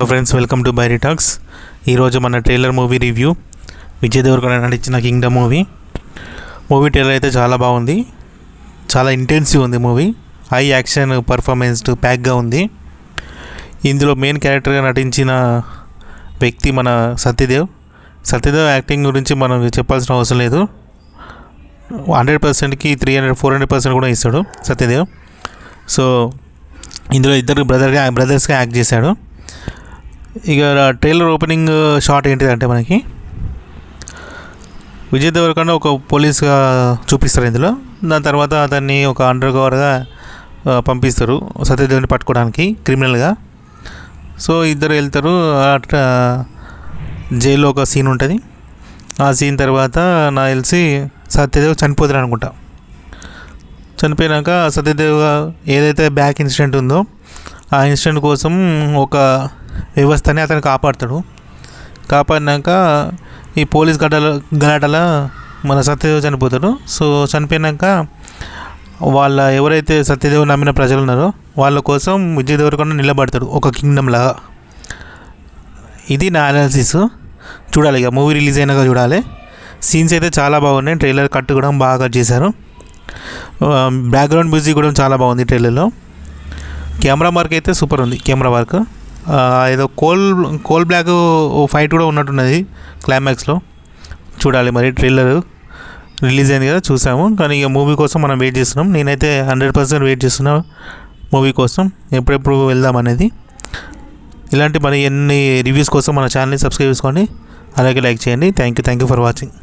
Friends, welcome to Bairi talks. ఈరోజు మన trailer movie review. Vijay Deverakonda నటించిన కింగ్డమ్ మూవీ ట్రైలర్ అయితే చాలా బాగుంది. చాలా ఇంటెన్సివ్ ఉంది మూవీ. హై యాక్షన్ పర్ఫార్మెన్స్ ప్యాక్గా ఉంది. ఇందులో మెయిన్ క్యారెక్టర్గా నటించిన వ్యక్తి మన సత్యదేవ్ యాక్టింగ్ గురించి మనం చెప్పాల్సిన అవసరం లేదు. 100%కి 300-400% కూడా ఇస్తాడు సత్యదేవ్. సో ఇందులో ఇద్దరు బ్రదర్స్గా యాక్ట్ చేశాడు. ఇక ట్రైలర్ ఓపెనింగ్ షాట్ ఏంటిదంటే మనకి విజయ్ దేవరకొండ ఒక పోలీస్గా చూపిస్తారు ఇందులో. దాని తర్వాత అతన్ని ఒక అండర్ కవర్గా పంపిస్తారు సత్యదేవ్ని పట్టుకోవడానికి క్రిమినల్గా. సో ఇద్దరు వెళ్తారు. జైల్లో ఒక సీన్ ఉంటుంది. ఆ సీన్ తర్వాత నాకు తెలిసి సత్యదేవ్ చనిపోతారు అనుకుంటా. చనిపోయినాక సత్యదేవ్ ఏదైతే బ్యాక్ ఇన్సిడెంట్ ఉందో ఆ ఇన్సిడెంట్ కోసం ఒక వ్యవస్థని అతను కాపాడినాక ఈ పోలీస్ గలాటల మన సత్యదేవ్ చనిపోతాడు. సో చనిపోయినాక ఎవరైతే సత్యదేవ్ నమ్మిన ప్రజలు ఉన్నారో వాళ్ళ కోసం విజయ్ దేవరకొండ నిలబడతాడు ఒక కింగ్డమ్ లాగా. ఇది నా అనాలిసిస్. చూడాలి, ఇక మూవీ రిలీజ్ అయినాక చూడాలి. సీన్స్ అయితే చాలా బాగున్నాయి. ట్రైలర్ కట్ కూడా బాగా కట్ చేశారు. బ్యాక్గ్రౌండ్ మ్యూజిక్ కూడా చాలా బాగుంది ట్రైలర్లో. కెమెరా వర్క్ అయితే సూపర్ ఉంది. కెమెరా వర్క్ ఏదో కోల్ బ్లాక్ ఫైట్ కూడా ఉన్నట్టున్నది క్లైమాక్స్లో. చూడాలి మరి. ట్రైలర్ రిలీజ్ అయింది కదా, చూసాము. కానీ ఇక మూవీ కోసం మనం వెయిట్ చేస్తున్నాం. నేనైతే 100% వెయిట్ చేస్తున్నా మూవీ కోసం, ఎప్పుడెప్పుడు వెళ్దాం అనేది. ఇలాంటి మరి ఎన్ని రివ్యూస్ కోసం మన ఛానల్ని సబ్స్క్రైబ్ చేసుకోండి, అలాగే లైక్ చేయండి. Thank you for watching.